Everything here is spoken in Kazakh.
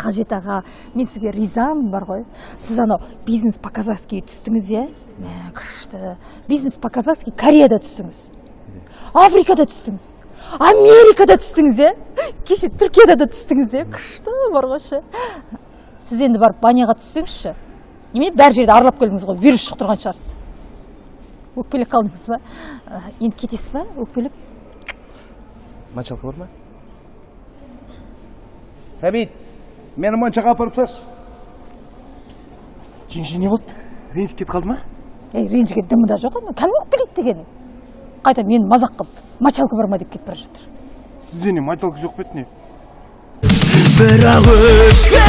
Қажет аға, мен сізге ризамын бар ғой. Сіз анау бизнес по-казахски түстіңіз, е? Күшті. Бизнес по-казахски Кореяда түстіңіз. Африкада түстіңіз. Америкада түстіңіз, е? Кеше Түркияда да түстіңіз, е? Күшті бар ғой. Сіз енді барып баняға түссеңізші. Неме бәр жерде аралап келдіңіз ғой, вирус жұқтырған шығарсыз. Өкпелеп қалдыңыз ба? Енді кетесіз ба, өкпелеп? Мочалка бар ма? Сәбит, мені моншаға апарып тасташы. Жеңше не болды? Ренжіп кетіп қалды ма? Ренжіге дымы да жоқ, кәдімгі өкпелейді дегені. Қайта мені мазақ қылып, мочалка бар ма деп кетіп бара жатыр. Сізде не мочалка жоқ па еді не? Бірақ өшпе